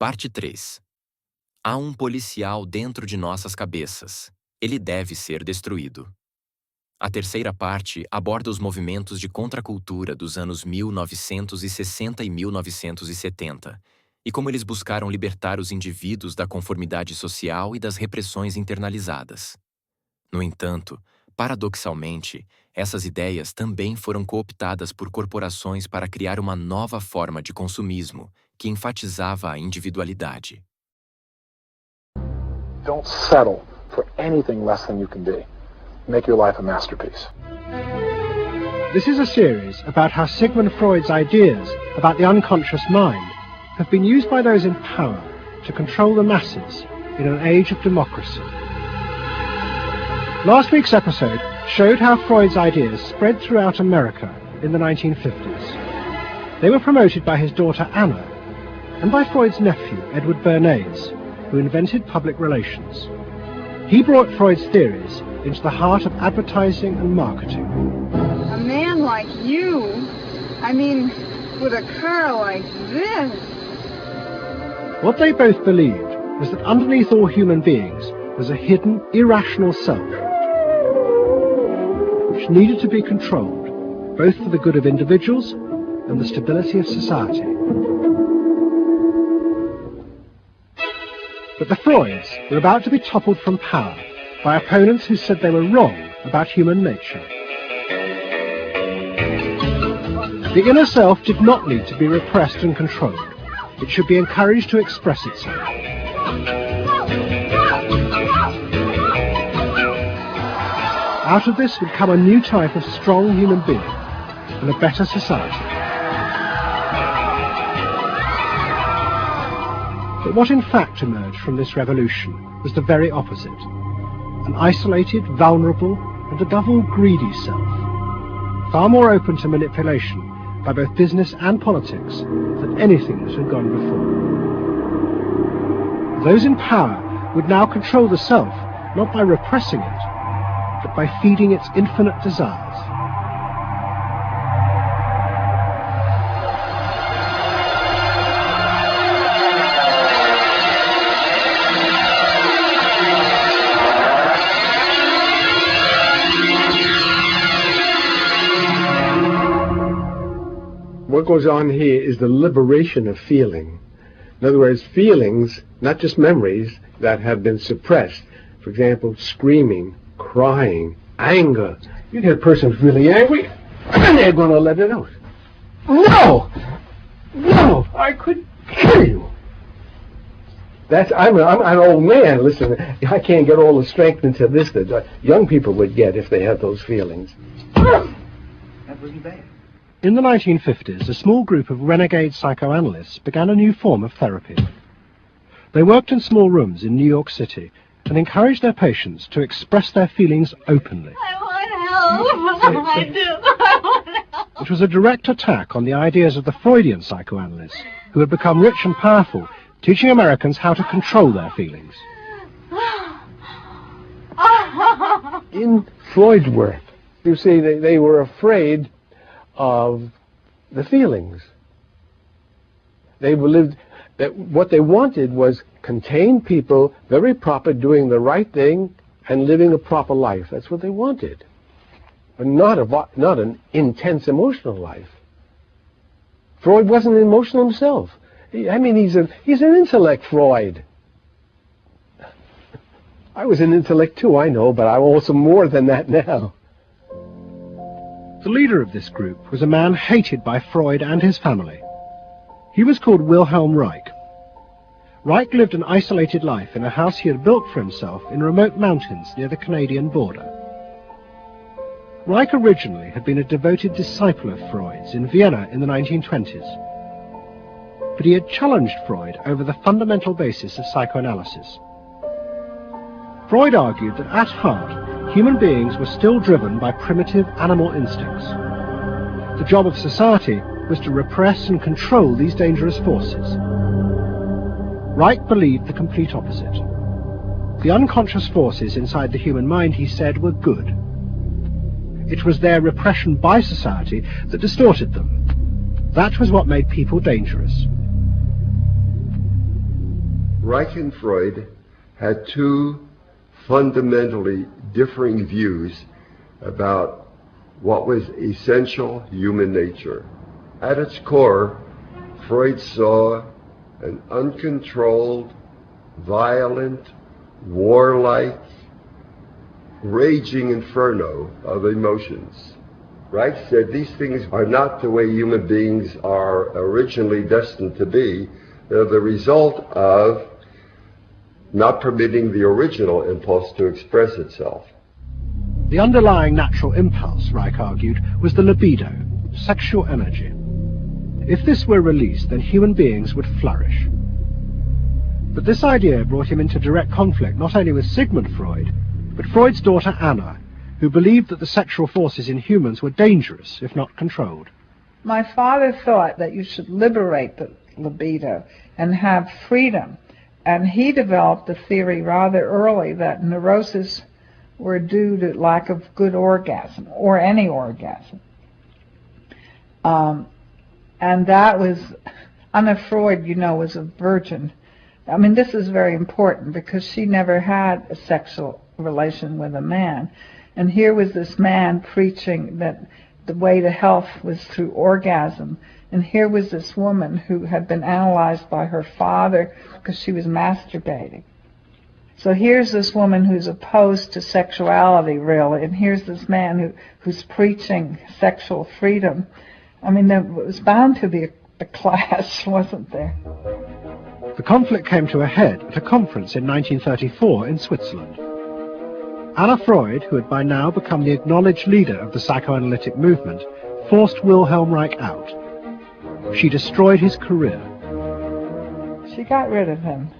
Parte 3. Há um policial dentro de nossas cabeças. Ele deve ser destruído. A terceira parte aborda os movimentos de contracultura dos anos 1960 e 1970 e como eles buscaram libertar os indivíduos da conformidade social e das repressões internalizadas. No entanto, paradoxalmente, essas ideias também foram cooptadas por corporações para criar uma nova forma de consumismo que enfatizava a individualidade. Don't settle for anything less than you can be. Make your life a masterpiece. This is a series about how Sigmund Freud's ideas about the unconscious mind have been used by those in power to control the masses in an age of democracy. Last week's episode showed how Freud's ideas spread throughout America in the 1950s. They were promoted by his daughter Anna and by Freud's nephew Edward Bernays, who invented public relations. He brought Freud's theories into the heart of advertising and marketing. A man like you, with a car like this. What they both believed was that underneath all human beings was a hidden, irrational self, which needed to be controlled, both for the good of individuals and the stability of society. But the Freuds were about to be toppled from power by opponents who said they were wrong about human nature. The inner self did not need to be repressed and controlled. It should be encouraged to express itself. Out of this would come a new type of strong human being and a better society. But what in fact emerged from this revolution was the very opposite. An isolated, vulnerable, and above all greedy self, far more open to manipulation by both business and politics than anything that had gone before. Those in power would now control the self, not by repressing it, but by feeding its infinite desires. What goes on here is the liberation of feeling. In other words, feelings, not just memories, that have been suppressed. For example, screaming, crying, anger. You get a person who's really angry, and they're going to let it out. No! No! I could kill you! I'm an old man. Listen, I can't get all the strength into this that young people would get if they had those feelings. That wasn't bad. In the 1950s, a small group of renegade psychoanalysts began a new form of therapy. They worked in small rooms in New York City and encouraged their patients to express their feelings openly. I want help. I do. I want help. It was a direct attack on the ideas of the Freudian psychoanalysts, who had become rich and powerful, teaching Americans how to control their feelings. In Freud's work, you see, they were afraid of the feelings. They believed that what they wanted was contained people, very proper, doing the right thing and living a proper life. That's what they wanted, but not an intense emotional life. Freud wasn't emotional himself. He's an intellect, Freud. I was an intellect too, I know, but I'm also more than that now. The leader of this group was a man hated by Freud and his family. He was called Wilhelm Reich. Reich lived an isolated life in a house he had built for himself in remote mountains near the Canadian border. Reich originally had been a devoted disciple of Freud's in Vienna in the 1920s. But he had challenged Freud over the fundamental basis of psychoanalysis. Freud argued that at heart, human beings were still driven by primitive animal instincts. The job of society was to repress and control these dangerous forces. Reich believed the complete opposite. The unconscious forces inside the human mind, he said, were good. It was their repression by society that distorted them. That was what made people dangerous. Reich and Freud had two fundamentally differing views about what was essential human nature. At its core, Freud saw an uncontrolled, violent, warlike, raging inferno of emotions. Reich said these things are not the way human beings are originally destined to be. They're the result of not permitting the original impulse to express itself. The underlying natural impulse, Reich argued, was the libido, sexual energy. If this were released, then human beings would flourish. But this idea brought him into direct conflict not only with Sigmund Freud, but Freud's daughter Anna, who believed that the sexual forces in humans were dangerous if not controlled. My father thought that you should liberate the libido and have freedom, and he developed a theory rather early that neuroses were due to lack of good orgasm, or any orgasm. And that was, Anna Freud, you know, was a virgin. I mean, this is very important because she never had a sexual relation with a man. And here was this man preaching that the way to health was through orgasm. And here was this woman who had been analyzed by her father because she was masturbating. So here's this woman who's opposed to sexuality, really, and here's this man who's preaching sexual freedom. I mean, there was bound to be a clash, wasn't there? The conflict came to a head at a conference in 1934 in Switzerland. Anna Freud, who had by now become the acknowledged leader of the psychoanalytic movement, forced Wilhelm Reich out. She destroyed his career. She got rid of him,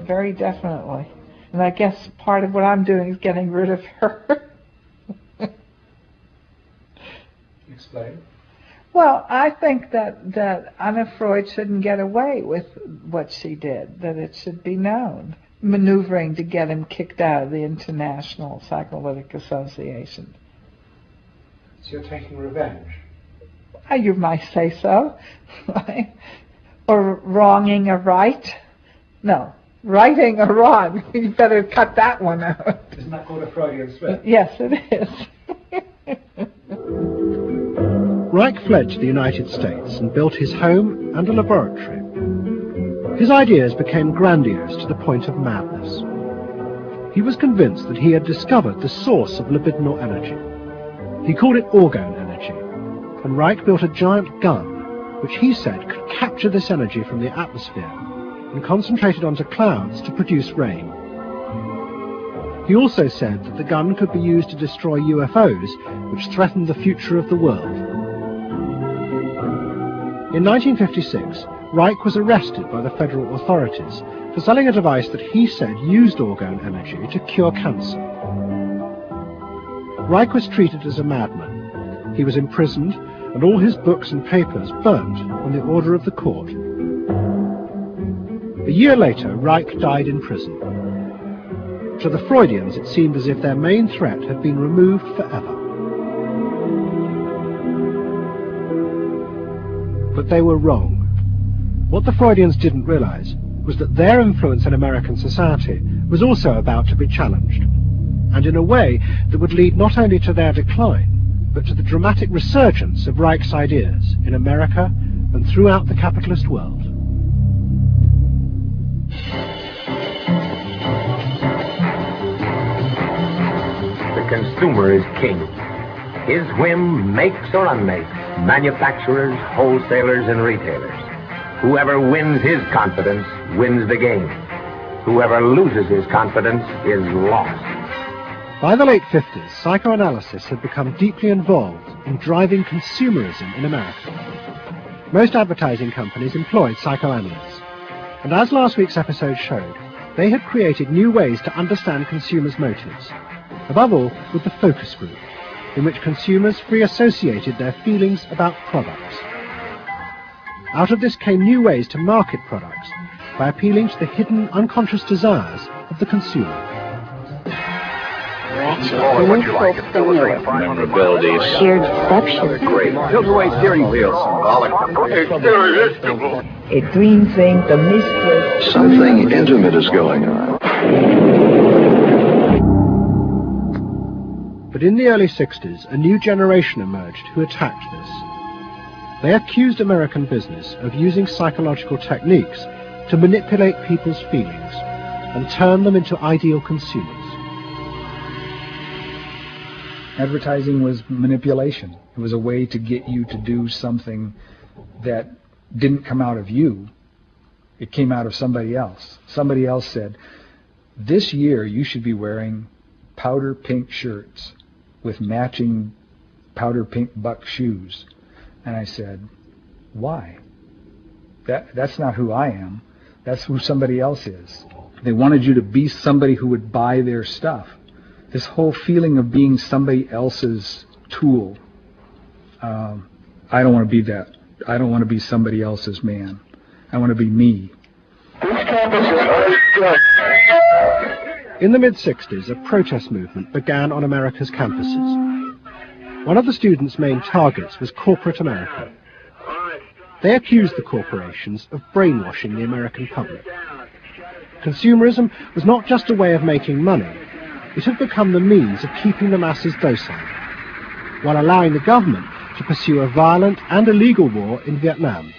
very definitely. And I guess part of what I'm doing is getting rid of her. Explain. Well, I think that Anna Freud shouldn't get away with what she did, that it should be known, maneuvering to get him kicked out of the International Psychoanalytic Association. So you're taking revenge? You might say so. Right? Or wronging a right. No. Righting a wrong. You better cut that one out. Isn't that called a Freudian slip? Yes, it is. Reich fled to the United States and built his home and a laboratory. His ideas became grandiose to the point of madness. He was convinced that he had discovered the source of libidinal energy. He called it orgone energy, and Reich built a giant gun, which he said could capture this energy from the atmosphere and concentrate it onto clouds to produce rain. He also said that the gun could be used to destroy UFOs, which threatened the future of the world. In 1956, Reich was arrested by the federal authorities for selling a device that he said used orgone energy to cure cancer. Reich was treated as a madman. He was imprisoned, and all his books and papers burnt on the order of the court. A year later, Reich died in prison. To the Freudians, it seemed as if their main threat had been removed forever. But they were wrong. What the Freudians didn't realize was that their influence in American society was also about to be challenged, and in a way that would lead not only to their decline, but to the dramatic resurgence of Reich's ideas in America and throughout the capitalist world. The consumer is king. His whim makes or unmakes manufacturers, wholesalers, and retailers. Whoever wins his confidence wins the game. Whoever loses his confidence is lost. By the late 50s, psychoanalysis had become deeply involved in driving consumerism in America. Most advertising companies employed psychoanalysts, and as last week's episode showed, they had created new ways to understand consumers' motives, above all with the focus group, in which consumers free associated their feelings about products. Out of this came new ways to market products by appealing to the hidden unconscious desires of the consumer. Memorability, sheer deception, great tilt-away steering wheels, It's irresistible. a dream thing, the mystery. Something intimate is going on. But in the early 60s, a new generation emerged who attacked this. They accused American business of using psychological techniques to manipulate people's feelings and turn them into ideal consumers. Advertising was manipulation. It was a way to get you to do something that didn't come out of you. It came out of somebody else. Somebody else said, this year you should be wearing powder pink shirts with matching powder pink buck shoes. And I said, why? That's not who I am. That's who somebody else is. They wanted you to be somebody who would buy their stuff. This whole feeling of being somebody else's tool. I don't want to be that. I don't want to be somebody else's man. I want to be me. In the mid-60s, a protest movement began on America's campuses. One of the students' main targets was corporate America. They accused the corporations of brainwashing the American public. Consumerism was not just a way of making money, it had become the means of keeping the masses docile, while allowing the government to pursue a violent and illegal war in Vietnam.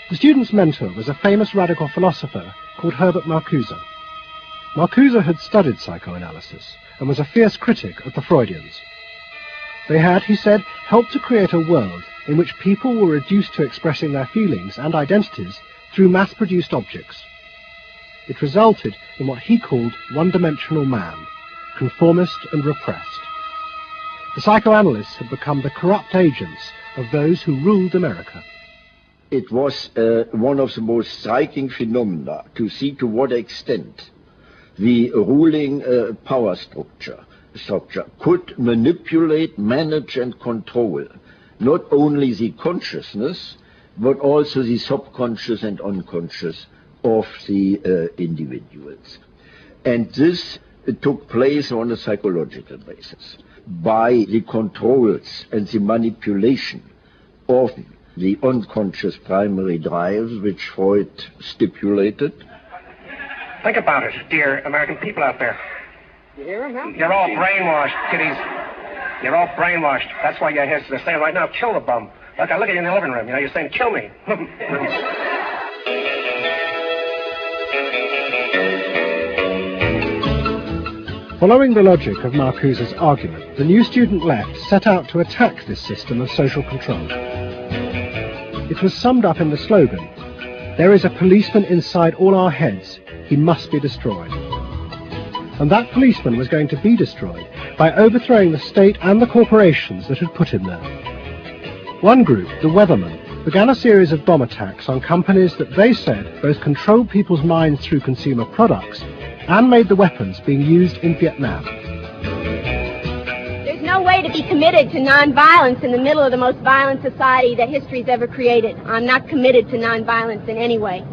The student's mentor was a famous radical philosopher called Herbert Marcuse. Marcuse had studied psychoanalysis and was a fierce critic of the Freudians. They had, he said, helped to create a world in which people were reduced to expressing their feelings and identities through mass-produced objects. It resulted in what he called one-dimensional man, conformist and repressed. The psychoanalysts had become the corrupt agents of those who ruled America. It was one of the most striking phenomena to see to what extent the ruling power structure could manipulate, manage and control not only the consciousness but also the subconscious and unconscious of the individuals. And this took place on a psychological basis by the controls and the manipulation of the unconscious primary drives which Freud stipulated. Think about it, dear American people out there. You hear him, huh? You're all brainwashed, kiddies. You're all brainwashed. That's why you're saying right now, kill the bum. Look, I look at you in the living room, you're saying, kill me. Following the logic of Marcuse's argument, the new student left set out to attack this system of social control. It was summed up in the slogan, "There is a policeman inside all our heads. He must be destroyed." And that policeman was going to be destroyed by overthrowing the state and the corporations that had put him there. One group, the Weathermen, began a series of bomb attacks on companies that they said both controlled people's minds through consumer products and made the weapons being used in Vietnam. There's no way to be committed to nonviolence in the middle of the most violent society that history's ever created. I'm not committed to nonviolence in any way.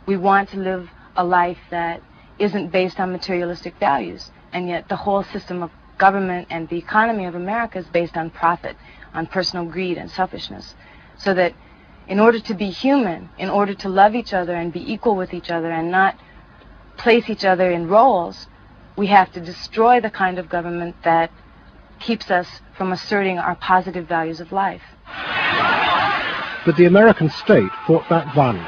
We want to live a life that isn't based on materialistic values, and yet the whole system of government and the economy of America is based on profit, on personal greed and selfishness. So that in order to be human, in order to love each other and be equal with each other and not place each other in roles, we have to destroy the kind of government that keeps us from asserting our positive values of life. But the American state fought back violently.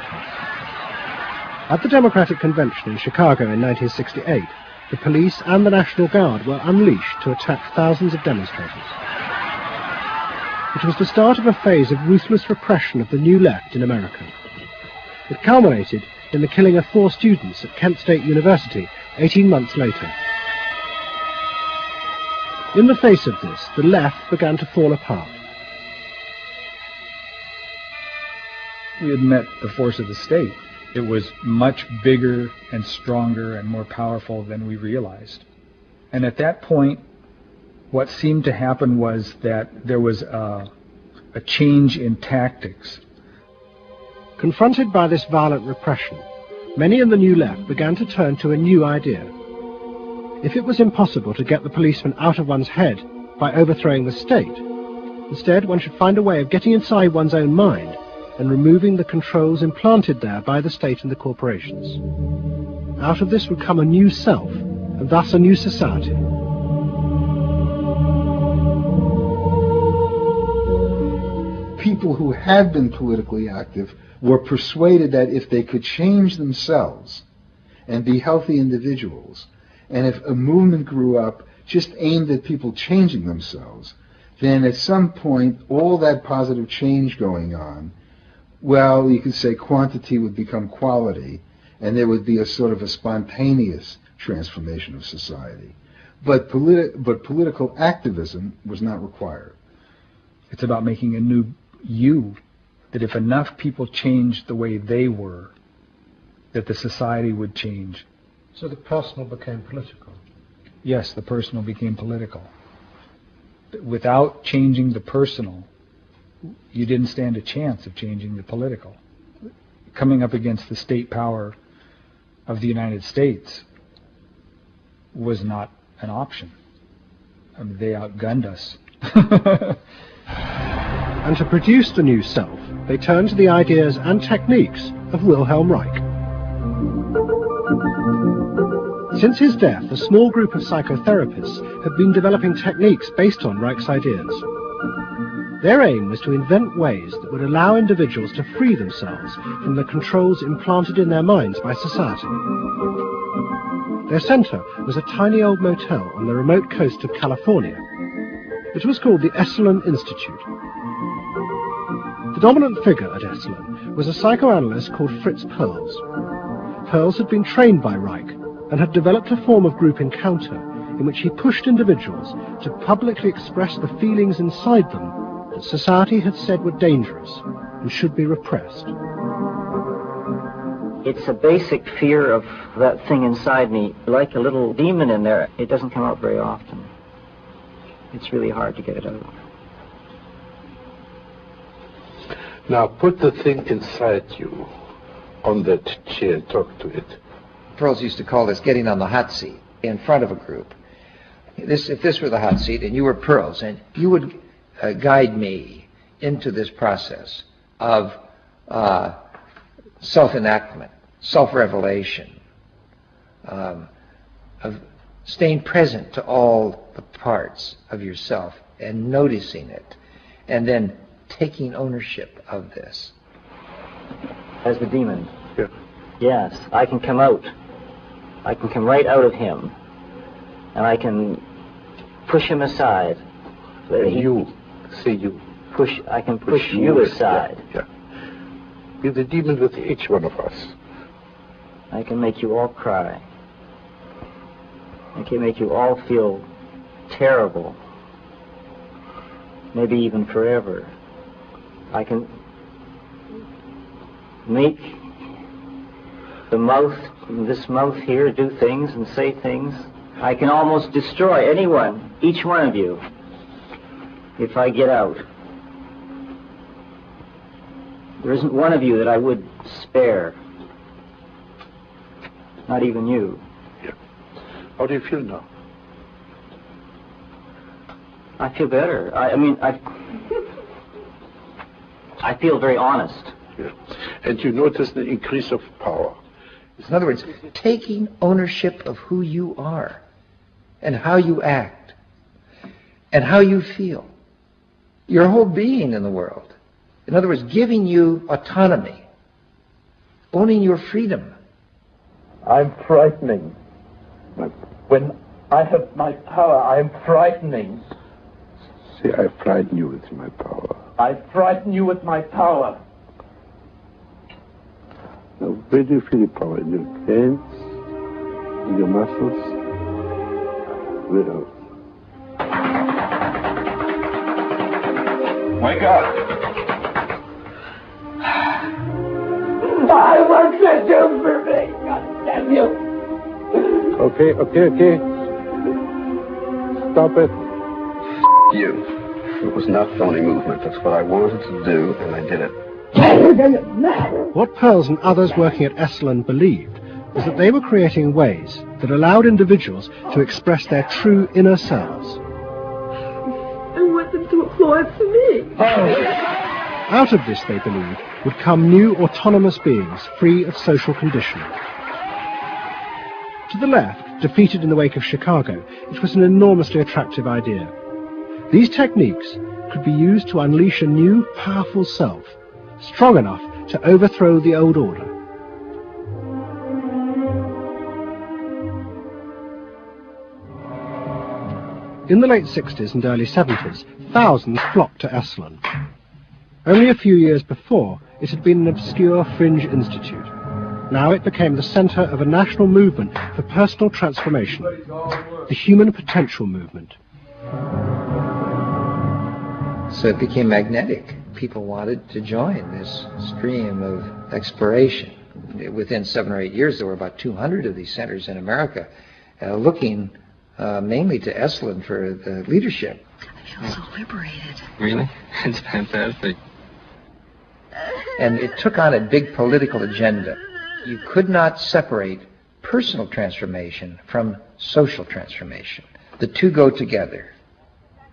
At the Democratic Convention in Chicago in 1968, the police and the National Guard were unleashed to attack thousands of demonstrators. It was the start of a phase of ruthless repression of the New Left in America. It culminated in the killing of 4 students at Kent State University 18 months later. In the face of this, the left began to fall apart. We had met the force of the state. It was much bigger and stronger and more powerful than we realized. And at that point, what seemed to happen was that there was a change in tactics. Confronted by this violent repression, many in the New Left began to turn to a new idea. If it was impossible to get the policeman out of one's head by overthrowing the state, Instead, one should find a way of getting inside one's own mind and removing the controls implanted there by the state and the corporations. Out of this would come a new self, and thus a new society. People who had been politically active were persuaded that if they could change themselves and be healthy individuals, and if a movement grew up just aimed at people changing themselves, then at some point all that positive change going on, well, you could say quantity would become quality, and there would be a sort of a spontaneous transformation of society. But political activism was not required. It's about making a new you, that if enough people changed the way they were, that the society would change. So the personal became political? Yes, the personal became political. Without changing the personal, you didn't stand a chance of changing the political. Coming up against the state power of the United States was not an option. I mean, they outgunned us. And to produce the new self, they turned to the ideas and techniques of Wilhelm Reich. Since his death, a small group of psychotherapists had been developing techniques based on Reich's ideas. Their aim was to invent ways that would allow individuals to free themselves from the controls implanted in their minds by society. Their center was a tiny old motel on the remote coast of California. It was called the Esalen Institute. The dominant figure at Esalen was a psychoanalyst called Fritz Perls. Perls had been trained by Reich and had developed a form of group encounter in which he pushed individuals to publicly express the feelings inside them that society had said were dangerous and should be repressed. It's a basic fear of that thing inside me, like a little demon in there. It doesn't come out very often. It's really hard to get it out. Now put the thing inside you on that chair and talk to it. Perls used to call this getting on the hot seat in front of a group. If this were the hot seat and you were Perls, and you would guide me into this process of self-enactment, self-revelation, of staying present to all the parts of yourself and noticing it, and then taking ownership of this. As the demon. Yeah. Yes, I can come out. I can come right out of him, and I can push him aside. You, say you. I can push you aside. Yeah. Be the demon with each one of us. I can make you all cry. I can make you all feel terrible. Maybe even forever. I can make this mouth here, do things and say things. I can almost destroy anyone, each one of you, if I get out. There isn't one of you that I would spare. Not even you. Yeah. How do you feel now? I feel better. I feel very honest. Yeah. And you notice the increase of power. In other words, taking ownership of who you are and how you act and how you feel. Your whole being in the world. In other words, giving you autonomy, owning your freedom. I'm frightening. When I have my power, I'm frightening. See, I frighten you with my power. I frighten you with my power. Now, where do you feel the power? In your hands? In your muscles? Where else? Wake up! I want to do for me, God damn you! Okay. Stop it. You. It was not phony movement. That's what I wanted to do, and I did it. What Perls and others working at Esalen believed was that they were creating ways that allowed individuals to express their true inner selves. I want them to applaud influenced me. Out of this, they believed, would come new autonomous beings free of social conditioning. To the left, defeated in the wake of Chicago, it was an enormously attractive idea. These techniques could be used to unleash a new, powerful self, strong enough to overthrow the old order. In the late 60s and early 70s, thousands flocked to Esalen. Only a few years before, it had been an obscure fringe institute. Now it became the center of a national movement for personal transformation, the human potential movement. So it became magnetic. People wanted to join this stream of exploration. Within 7 or 8 years, there were about 200 of these centers in America, looking mainly to Esalen for the leadership. I feel so liberated. Really? It's fantastic. And it took on a big political agenda. You could not separate personal transformation from social transformation. The two go together.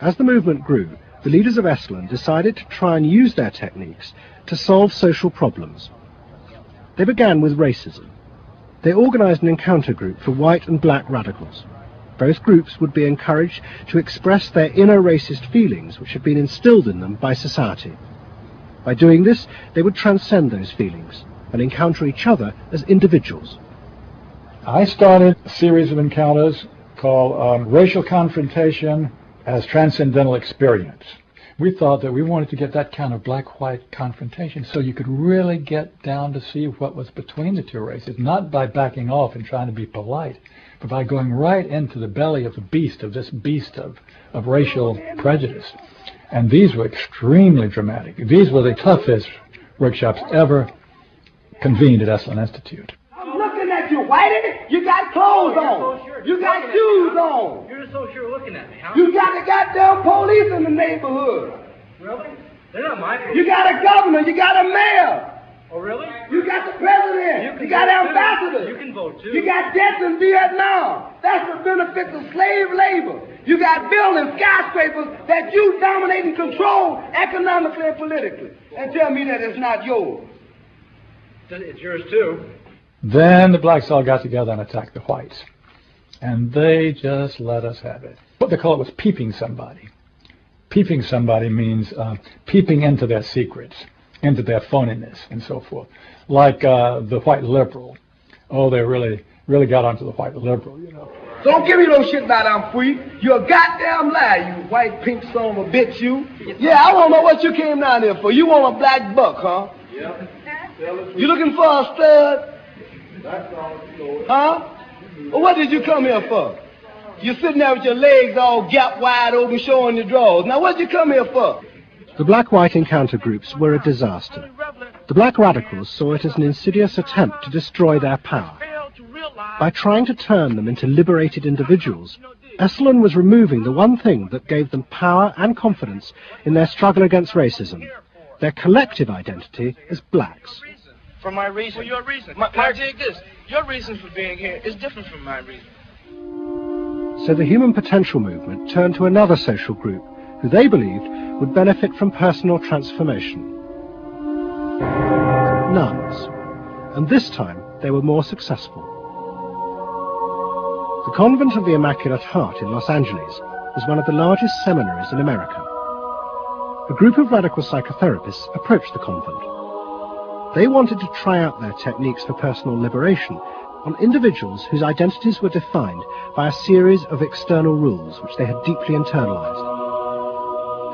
As the movement grew, the leaders of Esalen decided to try and use their techniques to solve social problems. They began with racism. They organized an encounter group for white and black radicals. Both groups would be encouraged to express their inner racist feelings which had been instilled in them by society. By doing this, they would transcend those feelings and encounter each other as individuals. I started a series of encounters called Racial Confrontation as Transcendental Experience. We thought that we wanted to get that kind of black-white confrontation so you could really get down to see what was between the two races, not by backing off and trying to be polite, but by going right into the belly of the beast, of this beast of racial prejudice. And these were extremely dramatic. These were the toughest workshops ever convened at Esalen Institute. I'm looking at you, Whitey. You got clothes on. You got shoes on. You're so sure looking at me, huh? You got the goddamn police in the neighborhood. Really? They're not my police. You got a governor. You got a mayor. Oh, really? You got the president. You got ambassadors. You can vote, too. You got debts in Vietnam. That's the benefits of slave labor. You got buildings, skyscrapers that you dominate and control economically and politically. And tell me that it's not yours. It's yours, too. Then the blacks all got together and attacked the whites. And they just let us have it. What they call it was peeping somebody. Peeping somebody means peeping into their secrets, into their phoniness, and so forth. Like the white liberal. Oh, they really got onto the white liberal, you know. Don't give me no shit about I'm free. You're a goddamn liar, you white pink son of a bitch, you. Yeah, I don't know what you came down here for. You want a black buck, huh? Yeah. You looking for a stud? Huh? Well, what did you come here for? You're sitting there with your legs all gap wide open showing your drawers. Now, what did you come here for? The black-white encounter groups were a disaster. The black radicals saw it as an insidious attempt to destroy their power. By trying to turn them into liberated individuals, Esalen was removing the one thing that gave them power and confidence in their struggle against racism, their collective identity as blacks. For my reason. For your reason. Now take this. Your reason for being here is different from my reason. So the human potential movement turned to another social group who they believed would benefit from personal transformation. Nuns. And this time they were more successful. The Convent of the Immaculate Heart in Los Angeles was one of the largest seminaries in America. A group of radical psychotherapists approached the convent. They wanted to try out their techniques for personal liberation on individuals whose identities were defined by a series of external rules which they had deeply internalized.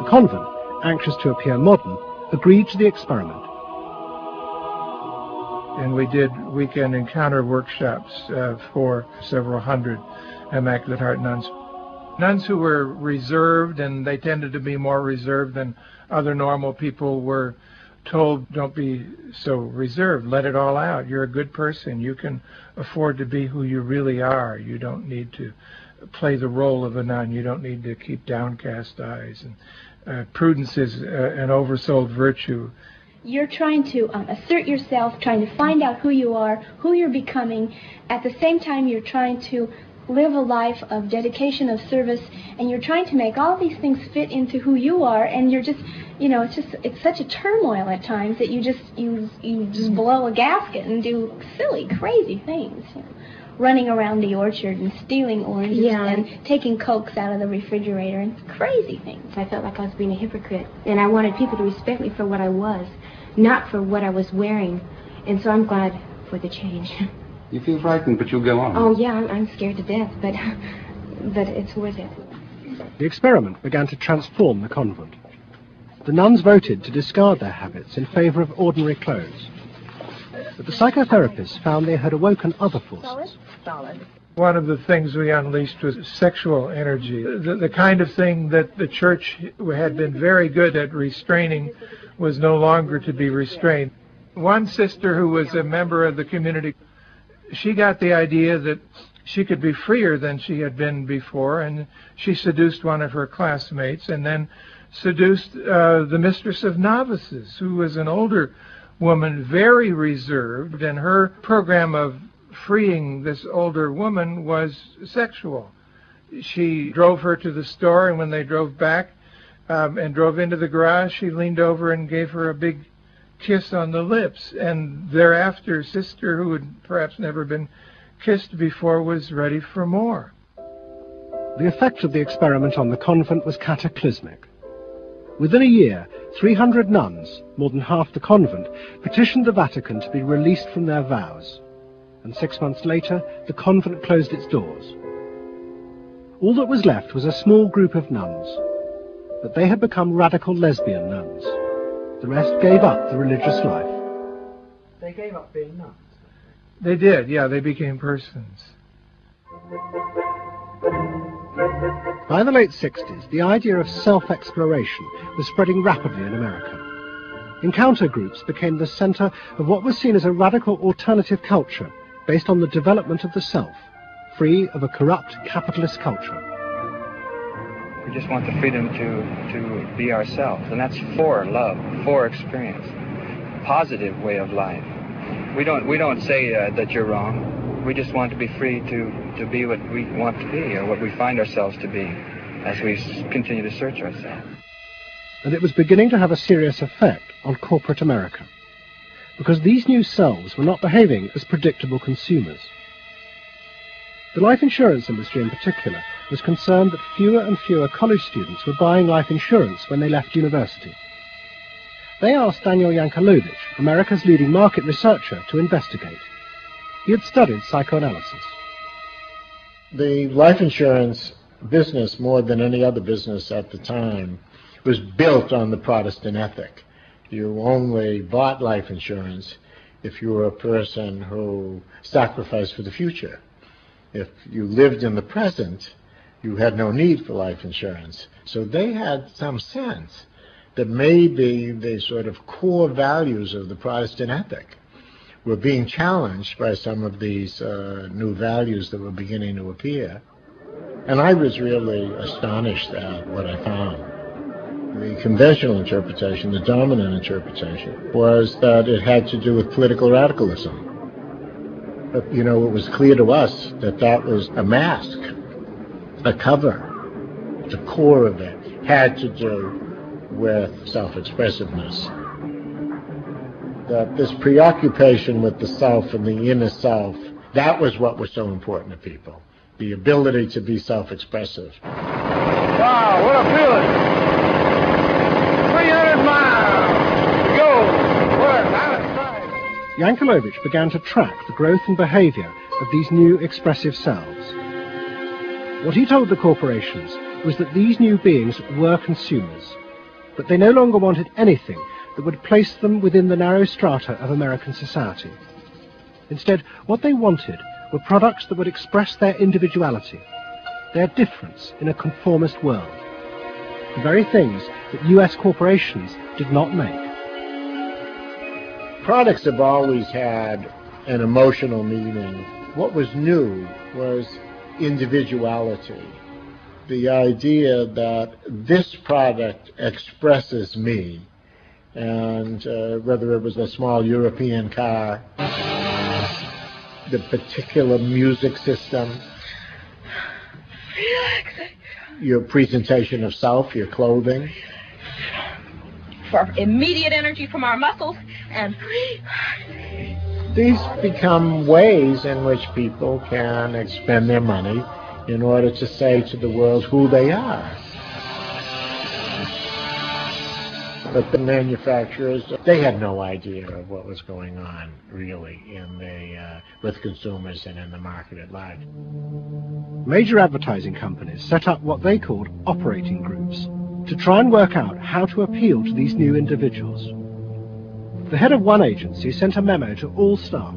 The convent, anxious to appear modern, agreed to the experiment. And we did weekend encounter workshops for several hundred Immaculate Heart nuns. Nuns who were reserved, and they tended to be more reserved than other normal people, were told, don't be so reserved, let it all out. You're a good person. You can afford to be who you really are. You don't need to play the role of a nun. You don't need to keep downcast eyes. And prudence is an oversold virtue. You're trying to assert yourself, trying to find out who you are, who you're becoming. At the same time, you're trying to live a life of dedication, of service, and you're trying to make all these things fit into who you are, and you're just, it's such a turmoil at times that you just blow a gasket and do silly, crazy things. Running around the orchard and stealing oranges and taking Cokes out of the refrigerator and crazy things. I felt like I was being a hypocrite, and I wanted people to respect me for what I was, not for what I was wearing. And so I'm glad for the change. You feel frightened, but you'll go on. Oh, yeah, I'm scared to death, but it's worth it. The experiment began to transform the convent. The nuns voted to discard their habits in favor of ordinary clothes. But the psychotherapists found they had awoken other forces. Solid. One of the things we unleashed was sexual energy. The kind of thing that the church had been very good at restraining was no longer to be restrained. One sister who was a member of the community, she got the idea that she could be freer than she had been before, and she seduced one of her classmates and then seduced the mistress of novices, who was an older woman, very reserved, and her program of freeing this older woman was sexual. She drove her to the store, and when they drove back and drove into the garage, she leaned over and gave her a big kiss on the lips, and thereafter sister, who had perhaps never been kissed before, was ready for more. The effect of the experiment on the convent was cataclysmic. Within a year, 300 nuns, more than half the convent, petitioned the Vatican to be released from their vows, and 6 months later the convent closed its doors. All that was left was a small group of nuns, but they had become radical lesbian nuns. The rest gave up the religious life. They gave up being nuns. They did, yeah, they became persons. By the late 60s, the idea of self-exploration was spreading rapidly in America. Encounter groups became the center of what was seen as a radical alternative culture based on the development of the self, free of a corrupt capitalist culture. We just want the freedom to be ourselves, and that's for love, for experience, positive way of life. We don't say that you're wrong. We just want to be free to be what we want to be, or what we find ourselves to be, as we continue to search ourselves. And it was beginning to have a serious effect on corporate America, because these new selves were not behaving as predictable consumers. The life insurance industry in particular was concerned that fewer and fewer college students were buying life insurance when they left university. They asked Daniel Yankelovich, America's leading market researcher, to investigate. He had studied psychoanalysis. The life insurance business, more than any other business at the time, was built on the Protestant ethic. You only bought life insurance if you were a person who sacrificed for the future. If you lived in the present, you had no need for life insurance. So they had some sense that maybe the sort of core values of the Protestant ethic were being challenged by some of these new values that were beginning to appear. And I was really astonished at what I found. The conventional interpretation, the dominant interpretation, was that it had to do with political radicalism. But, it was clear to us that that was a mask, a cover. The core of it had to do with self-expressiveness. That this preoccupation with the self and the inner self, that was what was so important to people. The ability to be self-expressive. Wow, what a feeling! 300 miles to go. Work, Yankelovich began to track the growth and behavior of these new expressive selves. What he told the corporations was that these new beings were consumers, but they no longer wanted anything that would place them within the narrow strata of American society. Instead, what they wanted were products that would express their individuality, their difference in a conformist world, the very things that US corporations did not make. Products have always had an emotional meaning. What was new was individuality. The idea that this product expresses me, and whether it was a small European car, the particular music system, your presentation of self, your clothing. For immediate energy from our muscles and These become ways in which people can spend their money in order to say to the world who they are. But the manufacturers, they had no idea of what was going on, really, with consumers and in the market at large. Major advertising companies set up what they called operating groups to try and work out how to appeal to these new individuals. The head of one agency sent a memo to all staff.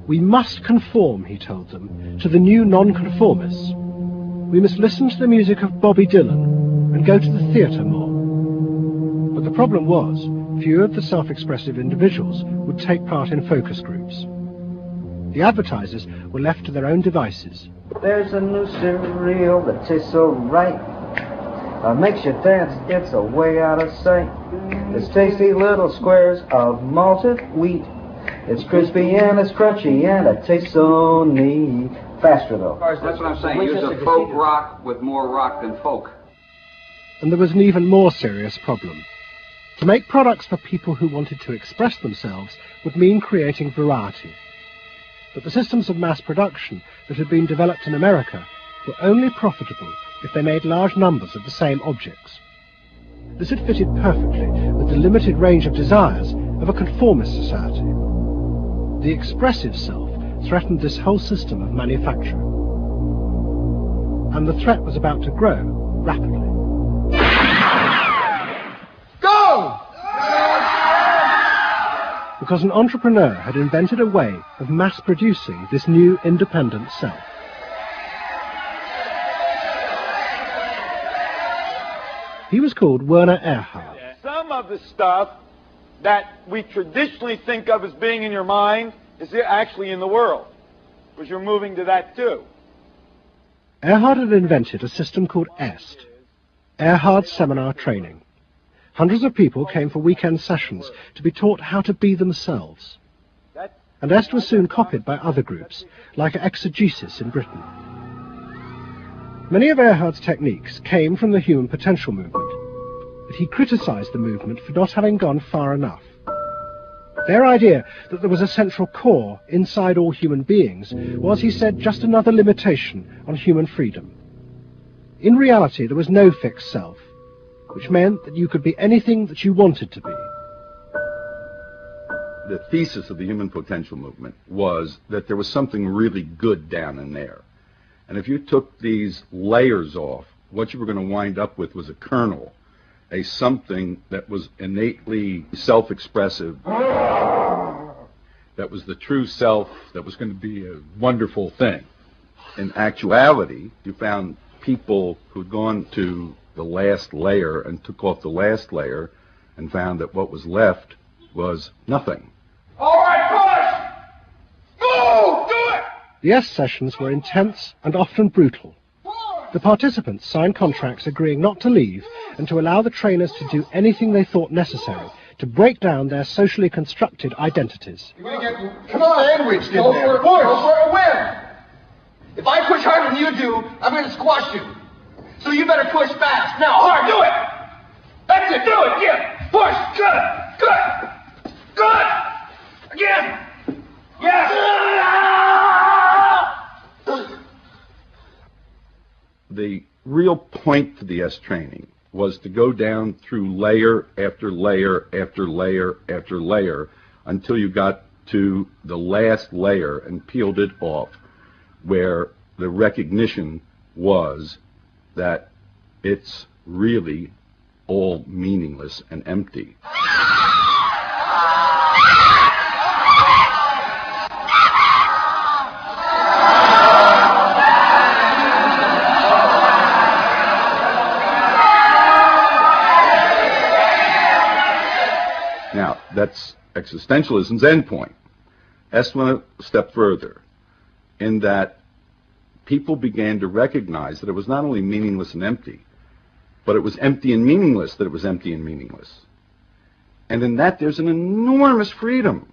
We must conform, he told them, to the new nonconformists. We must listen to the music of Bobby Dylan and go to the theatre more. But the problem was, few of the self-expressive individuals would take part in focus groups. The advertisers were left to their own devices. There's a new cereal that tastes so right. Makes you dance, it's a way out of sight. It's tasty little squares of malted wheat. It's crispy and it's crunchy and it tastes so neat. Faster though. That's what I'm saying. Use a folk rock with more rock than folk. And there was an even more serious problem. To make products for people who wanted to express themselves would mean creating variety. But the systems of mass production that had been developed in America were only profitable if they made large numbers of the same objects. This had fitted perfectly with the limited range of desires of a conformist society. The expressive self threatened this whole system of manufacture. And the threat was about to grow rapidly. Go! Because an entrepreneur had invented a way of mass-producing this new independent self. He was called Werner Erhard. Some of the stuff that we traditionally think of as being in your mind is actually in the world, because you're moving to that too. Erhard had invented a system called EST, Erhard Seminar Training. Hundreds of people came for weekend sessions to be taught how to be themselves. And EST was soon copied by other groups, like Exegesis in Britain. Many of Erhard's techniques came from the human potential movement, but he criticized the movement for not having gone far enough. Their idea that there was a central core inside all human beings was, he said, just another limitation on human freedom. In reality, there was no fixed self, which meant that you could be anything that you wanted to be. The thesis of the human potential movement was that there was something really good down in there. And if you took these layers off, what you were going to wind up with was a kernel, a something that was innately self-expressive, that was the true self, that was going to be a wonderful thing. In actuality, you found people who'd gone to the last layer and took off the last layer and found that what was left was nothing. All right, push! Move! Do it! The EST sessions were intense and often brutal. The participants signed contracts agreeing not to leave and to allow the trainers to do anything they thought necessary to break down their socially constructed identities. You're going to get sandwiched in there. Push! Go for a win! If I push harder than you do, I'm going to squash you. So you better push fast. Now, hard, do it! That's it, do it, yeah! Push, good, good, good! Again! Yes! The real point to the EST training was to go down through layer after layer after layer after layer until you got to the last layer and peeled it off, where the recognition was that it's really all meaningless and empty. Now, that's existentialism's endpoint. EST went a step further in that people began to recognize that it was not only meaningless and empty, but it was empty and meaningless that it was empty and meaningless. And in that there's an enormous freedom.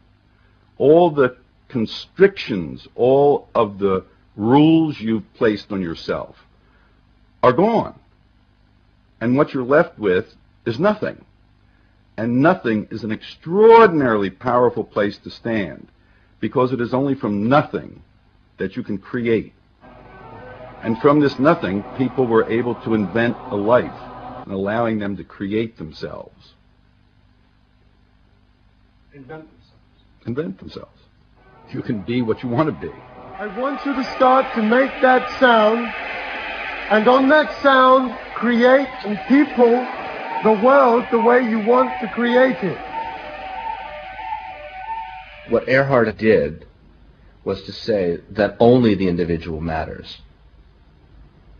All the constrictions, all of the rules you've placed on yourself are gone. And what you're left with is nothing. And nothing is an extraordinarily powerful place to stand, because it is only from nothing that you can create. And from this nothing, people were able to invent a life, and allowing them to create themselves. Invent themselves. You can be what you want to be. I want you to start to make that sound, and on that sound, create and people the world the way you want to create it. What Earhart did was to say that only the individual matters,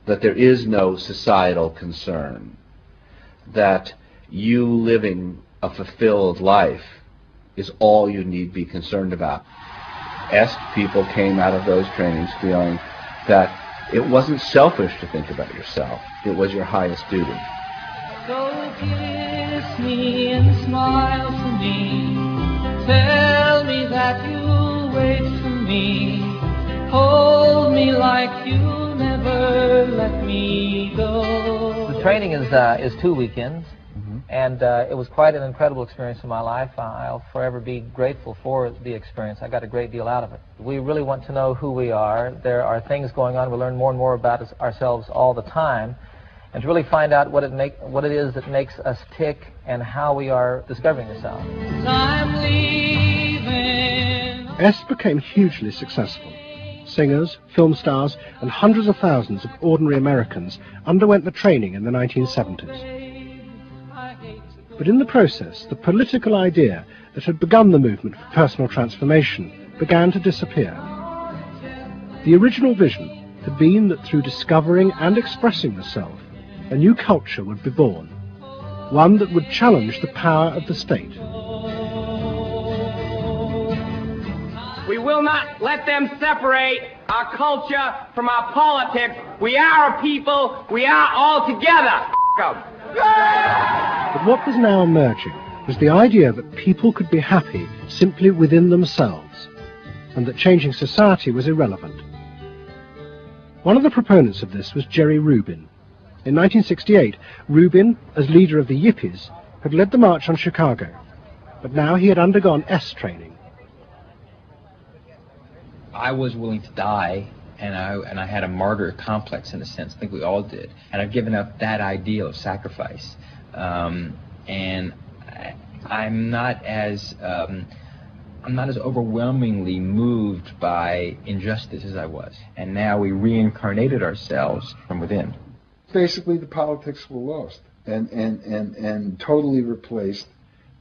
that there is no societal concern, that you living a fulfilled life is all you need be concerned about. Est people came out of those trainings feeling that it wasn't selfish to think about yourself, it was your highest duty. So kiss me and smile to me, tell me that you'll wait for me, hold me like you never let me go. The training is 2 weekends, and it was quite an incredible experience in my life. I'll forever be grateful for the experience. I got a great deal out of it. We really want to know who we are. There are things going on. We learn more and more about ourselves all the time, and to really find out what it is that makes us tick and how we are discovering ourselves. I'm leaving. Est became hugely successful. Singers, film stars, and hundreds of thousands of ordinary Americans underwent the training in the 1970s. But in the process, the political idea that had begun the movement for personal transformation began to disappear. The original vision had been that through discovering and expressing the self, a new culture would be born, one that would challenge the power of the state. We will not let them separate our culture from our politics. We are a people. We are all together. But what was now emerging was the idea that people could be happy simply within themselves, and that changing society was irrelevant. One of the proponents of this was Jerry Rubin. In 1968, Rubin, as leader of the Yippies, had led the march on Chicago, but now he had undergone Est training. I was willing to die, and I had a martyr complex in a sense. I think we all did. And I've given up that ideal of sacrifice. And I'm not as overwhelmingly moved by injustice as I was. And now we reincarnated ourselves from within. Basically, the politics were lost and totally replaced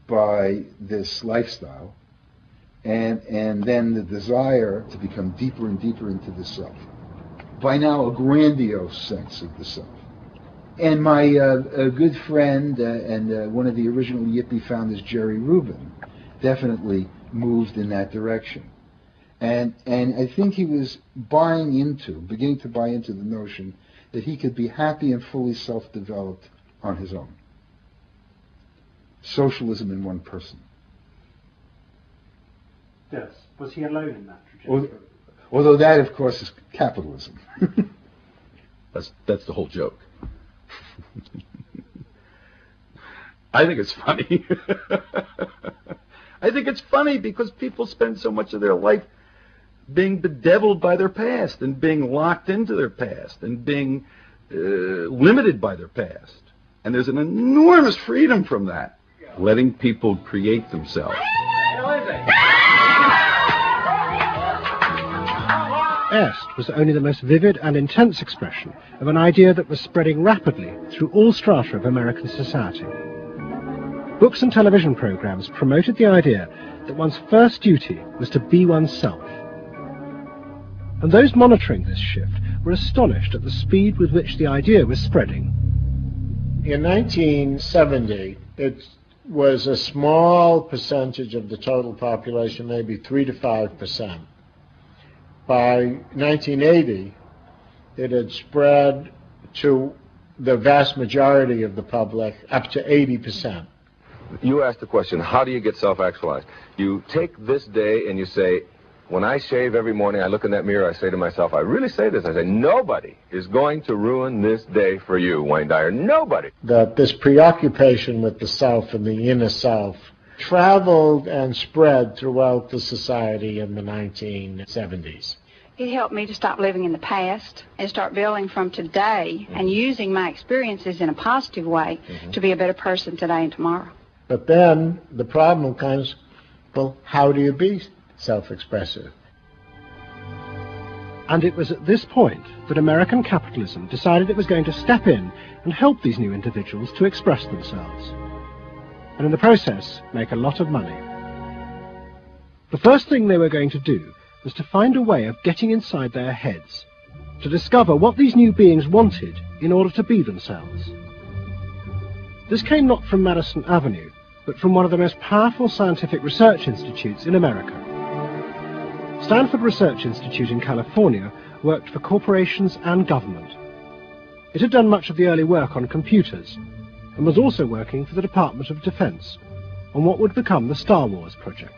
by this lifestyle. And then the desire to become deeper and deeper into the self. By now, a grandiose sense of the self. And my a good friend and one of the original Yippie founders, Jerry Rubin, definitely moved in that direction. And I think he was beginning to buy into the notion that he could be happy and fully self-developed on his own. Socialism in one person. Yes. Was he alone in that trajectory? Although that, of course, is capitalism. That's the whole joke. I think it's funny. I think it's funny because people spend so much of their life being bedeviled by their past and being locked into their past and being limited by their past. And there's an enormous freedom from that, letting people create themselves. Est was only the most vivid and intense expression of an idea that was spreading rapidly through all strata of American society. Books and television programs promoted the idea that one's first duty was to be oneself. And those monitoring this shift were astonished at the speed with which the idea was spreading. In 1970, it was a small percentage of the total population, maybe 3 to 5%. By 1980, it had spread to the vast majority of the public, up to 80%. You asked the question, how do you get self-actualized? You take this day and you say, When I shave every morning, I look in that mirror, I say to myself, I really say this, I say, nobody is going to ruin this day for you, Wayne Dyer. Nobody. That this preoccupation with the self and the inner self traveled and spread throughout the society in the 1970s. It helped me to stop living in the past and start building from today and using my experiences in a positive way to be a better person today and tomorrow. But then the problem comes, well, how do you be self-expressive? And it was at this point that American capitalism decided it was going to step in and help these new individuals to express themselves, and in the process make a lot of money. The first thing they were going to do was to find a way of getting inside their heads, to discover what these new beings wanted in order to be themselves. This came not from Madison Avenue, but from one of the most powerful scientific research institutes in America. Stanford Research Institute in California worked for corporations and government. It had done much of the early work on computers, and was also working for the Department of Defense on what would become the Star Wars project.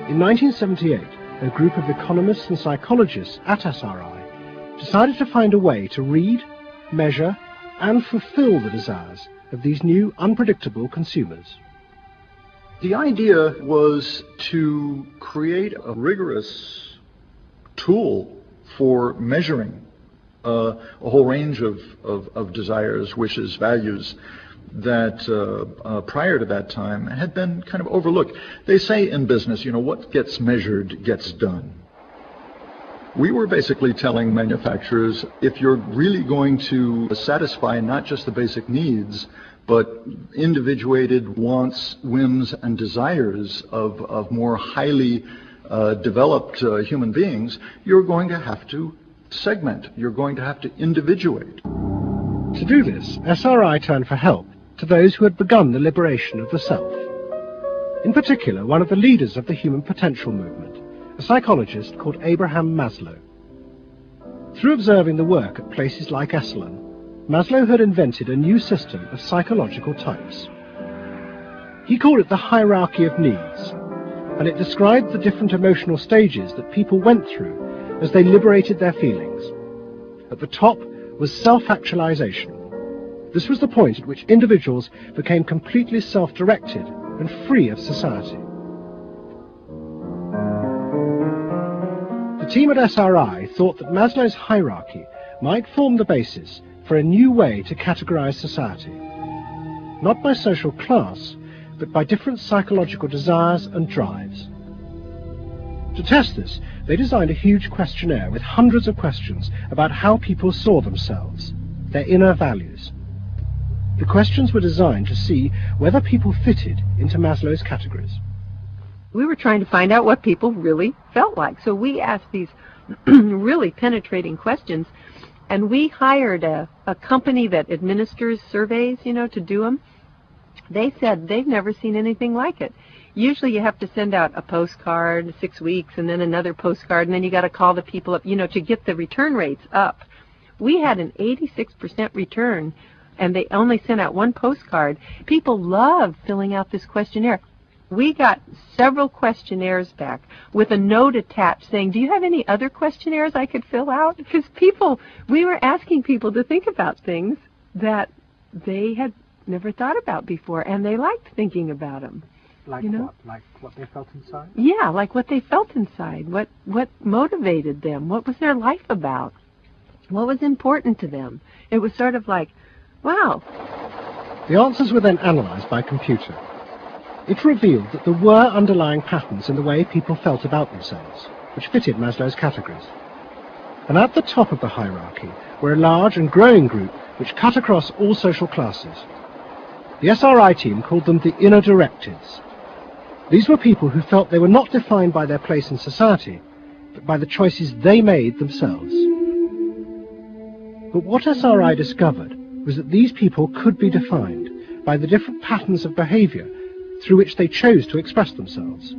In 1978, a group of economists and psychologists at SRI decided to find a way to read, measure, and fulfill the desires of these new, unpredictable consumers. The idea was to create a rigorous tool for measuring a whole range of desires, wishes, values that prior to that time had been kind of overlooked. They say in business, you know, what gets measured gets done. We were basically telling manufacturers, if you're really going to satisfy not just the basic needs, but individuated wants, whims, and desires of more highly developed human beings, you're going to have to segment. You're going to have to individuate. To do this, SRI turned for help to those who had begun the liberation of the self. In particular, one of the leaders of the human potential movement, a psychologist called Abraham Maslow. Through observing the work at places like Esalen, Maslow had invented a new system of psychological types. He called it the hierarchy of needs, and it described the different emotional stages that people went through as they liberated their feelings. At the top was self-actualization. This was the point at which individuals became completely self-directed and free of society. The team at SRI thought that Maslow's hierarchy might form the basis for a new way to categorize society, not by social class, but by different psychological desires and drives. To test this, they designed a huge questionnaire with hundreds of questions about how people saw themselves, their inner values. The questions were designed to see whether people fitted into Maslow's categories. We were trying to find out what people really felt like. So we asked these really penetrating questions, and we hired a company that administers surveys, you know, to do them. They said they've never seen anything like it. Usually you have to send out a postcard 6 weeks and then another postcard, and then you got to call the people up, you know, to get the return rates up. We had an 86% return, and they only sent out one postcard. People loved filling out this questionnaire. We got several questionnaires back with a note attached saying, do you have any other questionnaires I could fill out? Because we were asking people to think about things that they had never thought about before, and they liked thinking about them. Like you know? what? Like what they felt inside? Yeah, like what they felt inside. What motivated them? What was their life about? What was important to them? It was sort of like, wow. The answers were then analyzed by computer. It revealed that there were underlying patterns in the way people felt about themselves, which fitted Maslow's categories. And at the top of the hierarchy were a large and growing group which cut across all social classes. The SRI team called them the inner directives. These were people who felt they were not defined by their place in society, but by the choices they made themselves. But what SRI discovered was that these people could be defined by the different patterns of behavior through which they chose to express themselves.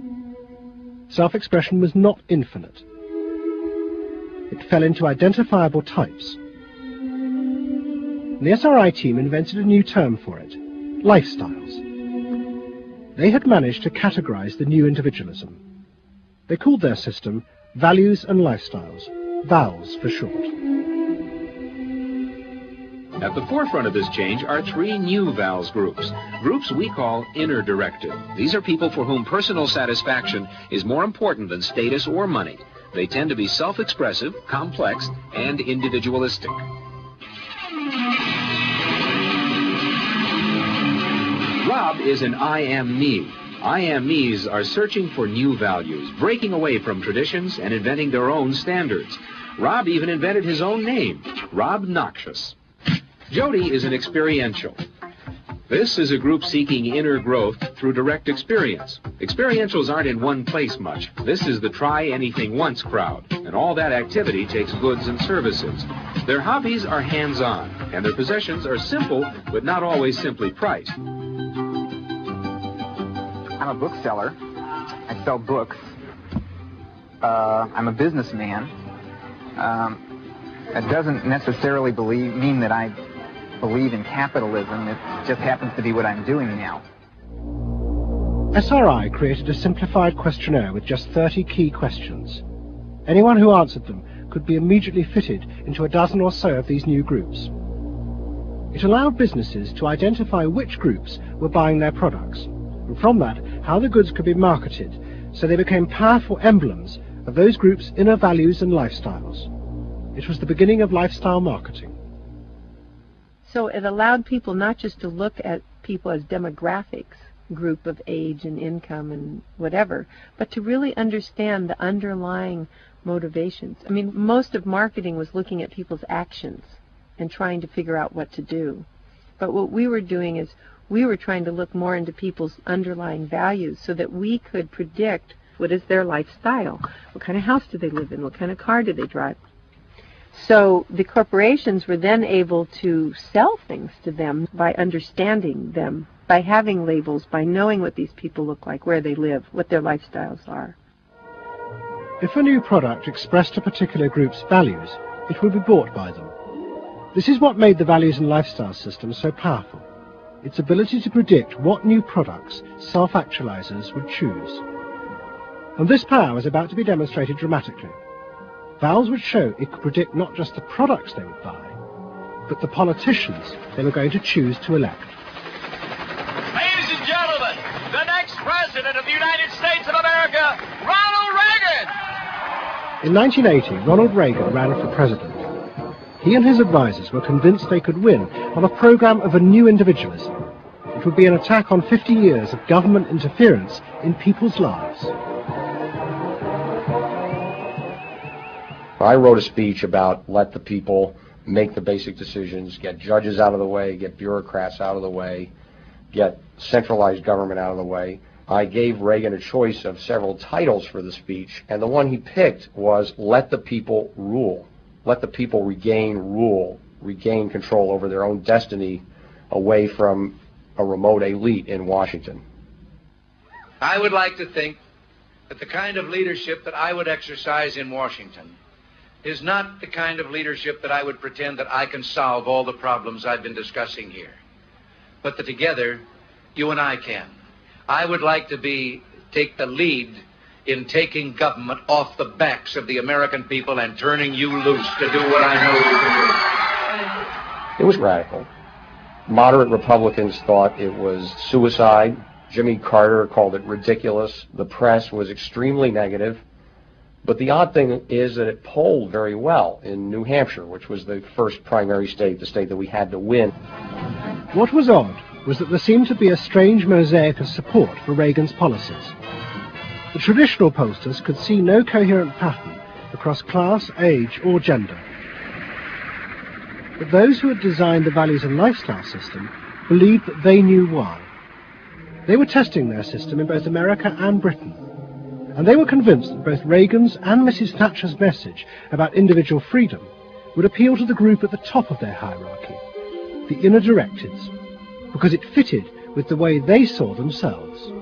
Self-expression was not infinite. It fell into identifiable types. And the SRI team invented a new term for it, lifestyles. They had managed to categorize the new individualism. They called their system Values and Lifestyles, VALS for short. At the forefront of this change are three new VALS groups we call inner directed. These are people for whom personal satisfaction is more important than status or money. They tend to be self-expressive, complex, and individualistic. Rob is an I am me. I am me's are searching for new values, breaking away from traditions and inventing their own standards. Rob even invented his own name, Rob Noxious. Jody is an experiential. This is a group seeking inner growth through direct experience. Experientials aren't in one place much. This is the try-anything-once crowd, and all that activity takes goods and services. Their hobbies are hands-on, and their possessions are simple, but not always simply priced. I'm a bookseller. I sell books. I'm a businessman. It doesn't necessarily mean that I believe in capitalism. It just happens to be what I'm doing now. SRI created a simplified questionnaire with just 30 key questions. Anyone who answered them could be immediately fitted into a dozen or so of these new groups. It allowed businesses to identify which groups were buying their products, and from that, how the goods could be marketed, so they became powerful emblems of those groups' inner values and lifestyles. It was the beginning of lifestyle marketing. So it allowed people not just to look at people as demographics, group of age and income and whatever, but to really understand the underlying motivations. I mean, most of marketing was looking at people's actions and trying to figure out what to do. But what we were doing is we were trying to look more into people's underlying values so that we could predict what is their lifestyle, what kind of house do they live in, what kind of car do they drive. So the corporations were then able to sell things to them by understanding them, by having labels, by knowing what these people look like, where they live, what their lifestyles are. If a new product expressed a particular group's values, it would be bought by them. This is what made the values and lifestyle system so powerful. Its ability to predict what new products self-actualizers would choose. And this power was about to be demonstrated dramatically. VALS would show it could predict not just the products they would buy, but the politicians they were going to choose to elect. Ladies and gentlemen, the next President of the United States of America, Ronald Reagan! In 1980, Ronald Reagan ran for president. He and his advisors were convinced they could win on a program of a new individualism. It would be an attack on 50 years of government interference in people's lives. I wrote a speech about let the people make the basic decisions, get judges out of the way, get bureaucrats out of the way, get centralized government out of the way. I gave Reagan a choice of several titles for the speech, and the one he picked was let the people rule. Let the people regain rule, regain control over their own destiny away from a remote elite in Washington. I would like to think that the kind of leadership that I would exercise in Washington is not the kind of leadership that I would pretend that I can solve all the problems I've been discussing here, but that together you and I can. I would like to take the lead in taking government off the backs of the American people and turning you loose to do what I know you can do. It was radical. Moderate Republicans thought it was suicide. Jimmy Carter called it ridiculous. The press was extremely negative. But the odd thing is that it polled very well in New Hampshire, which was the first primary state, the state that we had to win. What was odd was that there seemed to be a strange mosaic of support for Reagan's policies. The traditional pollsters could see no coherent pattern across class, age, or gender. But those who had designed the values and lifestyle system believed that they knew why. They were testing their system in both America and Britain. And they were convinced that both Reagan's and Mrs. Thatcher's message about individual freedom would appeal to the group at the top of their hierarchy, the inner directeds, because it fitted with the way they saw themselves.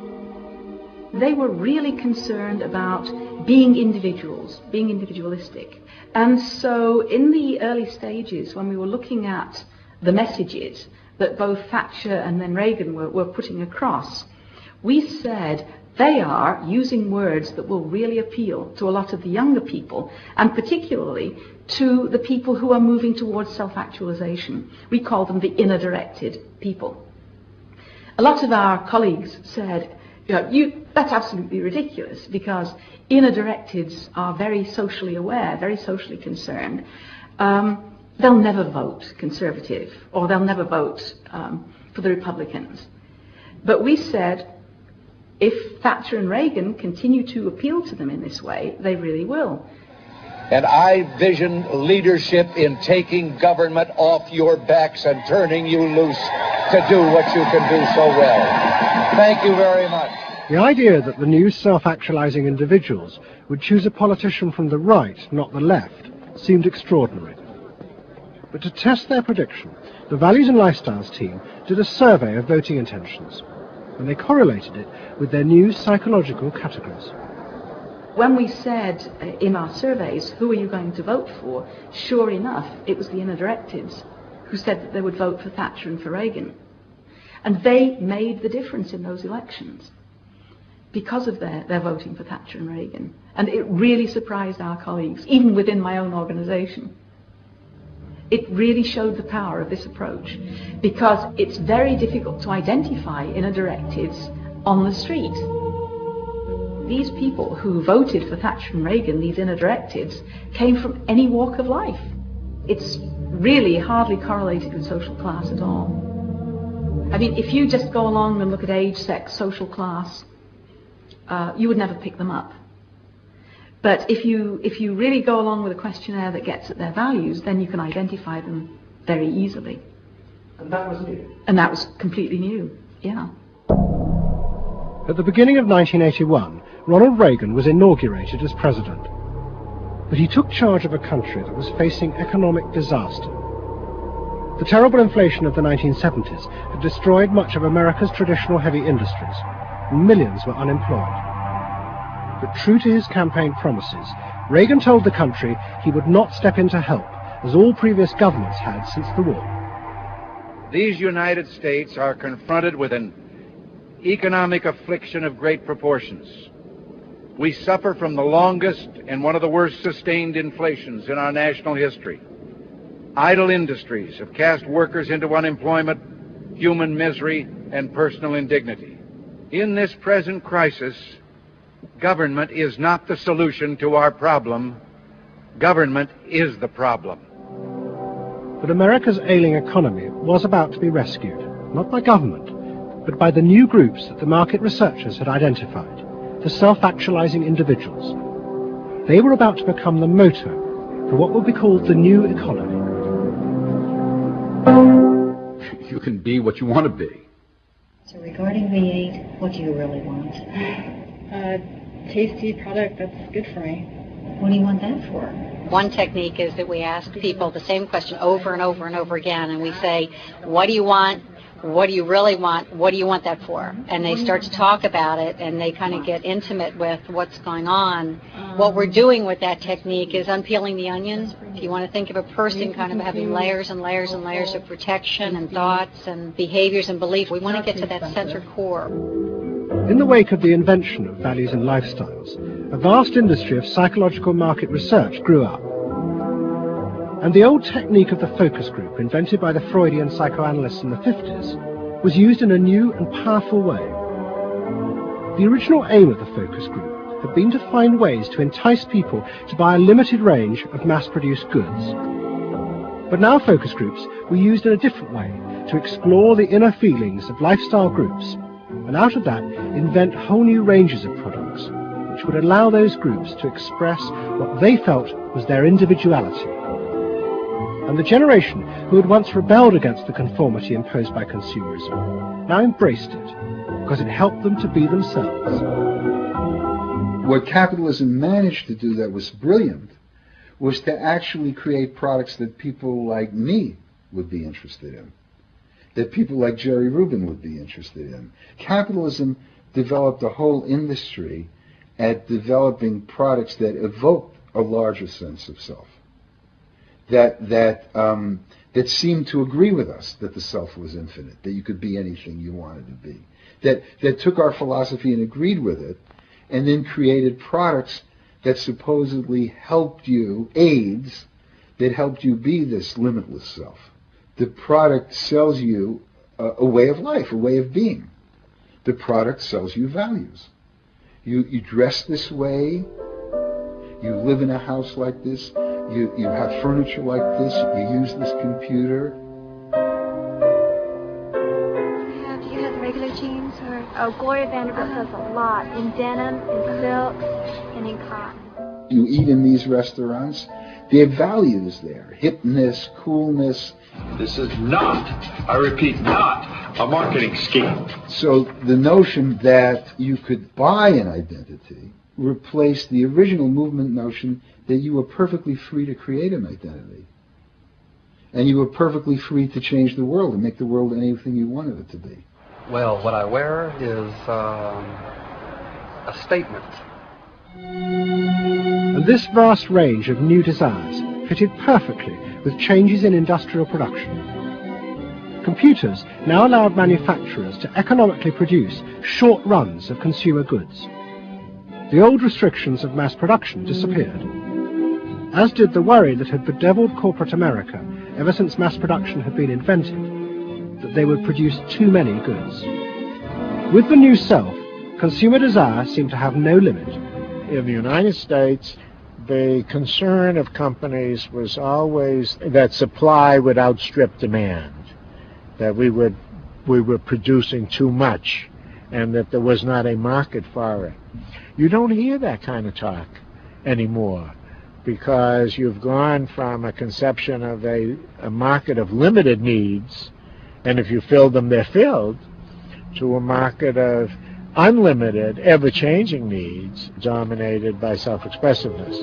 They were really concerned about being individuals, being individualistic. And so in the early stages, when we were looking at the messages that both Thatcher and then Reagan were putting across, We said they are using words that will really appeal to a lot of the younger people, and particularly to the people who are moving towards self-actualization. We call them the inner-directed people. A lot of our colleagues said, that's absolutely ridiculous, because inner-directeds are very socially aware, very socially concerned. They'll never vote Conservative, or they'll never vote for the Republicans. But we said, if Thatcher and Reagan continue to appeal to them in this way, they really will. And I vision leadership in taking government off your backs and turning you loose to do what you can do so well. Thank you very much. The idea that the new self-actualizing individuals would choose a politician from the right, not the left, seemed extraordinary. But to test their prediction, the Values and Lifestyles team did a survey of voting intentions, and they correlated it with their new psychological categories. When we said in our surveys, who are you going to vote for, sure enough, it was the inner-directives who said that they would vote for Thatcher and for Reagan. And they made the difference in those elections because of their voting for Thatcher and Reagan. And it really surprised our colleagues, even within my own organisation. It really showed the power of this approach, because it's very difficult to identify inner-directives on the street. These people who voted for Thatcher and Reagan, these inner-directives, came from any walk of life. It's really hardly correlated with social class at all. I mean, if you just go along and look at age, sex, social class, you would never pick them up. But if you really go along with a questionnaire that gets at their values, then you can identify them very easily. And that was new? And that was completely new, yeah. At the beginning of 1981, Ronald Reagan was inaugurated as president. But he took charge of a country that was facing economic disaster. The terrible inflation of the 1970s had destroyed much of America's traditional heavy industries, and millions were unemployed. But true to his campaign promises, Reagan told the country he would not step in to help, as all previous governments had since the war. These United States are confronted with an economic affliction of great proportions. We suffer from the longest and one of the worst sustained inflations in our national history. Idle industries have cast workers into unemployment, human misery, and personal indignity. In this present crisis, government is not the solution to our problem. Government is the problem. But America's ailing economy was about to be rescued, not by government, but by the new groups that the market researchers had identified, the self-actualizing individuals. They were about to become the motor for what would be called the new economy. You can be what you want to be. So regarding V8, what do you really want? Tasty product that's good for me. What do you want that for? One technique is that we ask people the same question over and over and over again, and we say, what do you want? What do you really want? What do you want that for? And they start to talk about it, and they kind of get intimate with what's going on. What we're doing with that technique is unpeeling the onion. If you want to think of a person kind of having layers and layers and layers of protection and thoughts and behaviors and beliefs, we want to get to that center core. In the wake of the invention of values and lifestyles, a vast industry of psychological market research grew up. And the old technique of the focus group, invented by the Freudian psychoanalysts in the 50s, was used in a new and powerful way. The original aim of the focus group had been to find ways to entice people to buy a limited range of mass-produced goods. But now focus groups were used in a different way to explore the inner feelings of lifestyle groups, and out of that invent whole new ranges of products, which would allow those groups to express what they felt was their individuality. And the generation who had once rebelled against the conformity imposed by consumerism now embraced it, because it helped them to be themselves. What capitalism managed to do that was brilliant was to actually create products that people like me would be interested in, that people like Jerry Rubin would be interested in. Capitalism developed a whole industry at developing products that evoked a larger sense of self, that seemed to agree with us that the self was infinite, that you could be anything you wanted to be, that took our philosophy and agreed with it, and then created products that supposedly helped you, aids, that helped you be this limitless self. The product sells you a way of life, a way of being. The product sells you values. You dress this way, you live in a house like this, you have furniture like this, you use this computer. Do you have regular jeans or? Oh, Gloria Vanderbilt does a lot in denim, in silk, and in cotton. You eat in these restaurants, there are values there, hipness, coolness. This is not, I repeat, not a marketing scheme. So the notion that you could buy an identity replaced the original movement notion that you were perfectly free to create an identity. And you were perfectly free to change the world and make the world anything you wanted it to be. Well, what I wear is a statement. And this vast range of new desires fitted perfectly with changes in industrial production. Computers now allowed manufacturers to economically produce short runs of consumer goods. The old restrictions of mass production disappeared, as did the worry that had bedeviled corporate America ever since mass production had been invented, that they would produce too many goods. With the new self, consumer desire seemed to have no limit. In the United States, the concern of companies was always that supply would outstrip demand, that we were producing too much, and that there was not a market for it. You don't hear that kind of talk anymore, because you've gone from a conception of a market of limited needs, and if you fill them, they're filled, to a market of unlimited, ever-changing needs dominated by self-expressiveness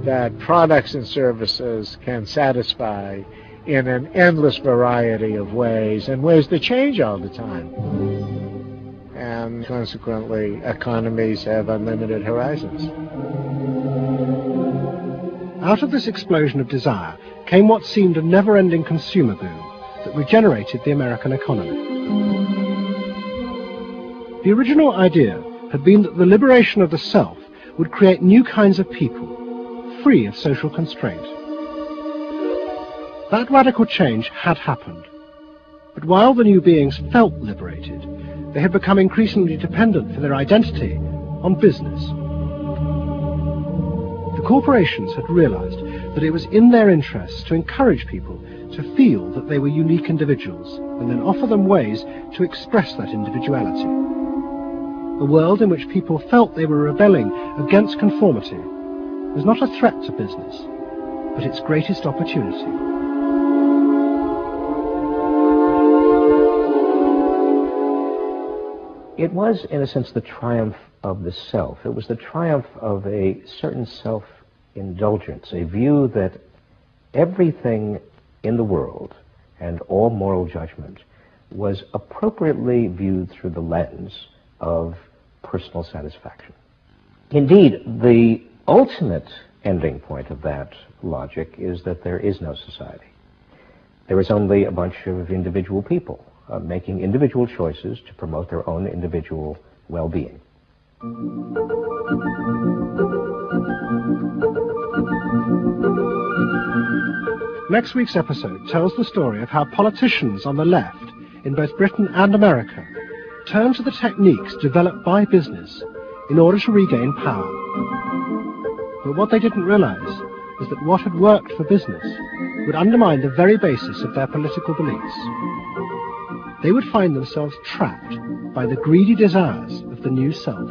that products and services can satisfy in an endless variety of ways, and ways that change all the time. And consequently, economies have unlimited horizons. Out of this explosion of desire came what seemed a never-ending consumer boom that regenerated the American economy. The original idea had been that the liberation of the self would create new kinds of people, free of social constraint. That radical change had happened, but while the new beings felt liberated, they had become increasingly dependent for their identity on business. The corporations had realized that it was in their interests to encourage people to feel that they were unique individuals and then offer them ways to express that individuality. A world in which people felt they were rebelling against conformity was not a threat to business, but its greatest opportunity. It was, in a sense, the triumph of the self. It was the triumph of a certain self-indulgence, a view that everything in the world and all moral judgment was appropriately viewed through the lens of personal satisfaction. Indeed, the ultimate ending point of that logic is that there is no society. There is only a bunch of individual people making individual choices to promote their own individual well-being. Next week's episode tells the story of how politicians on the left, in both Britain and America, turned to the techniques developed by business in order to regain power. But what they didn't realize is that what had worked for business would undermine the very basis of their political beliefs. They would find themselves trapped by the greedy desires of the new self.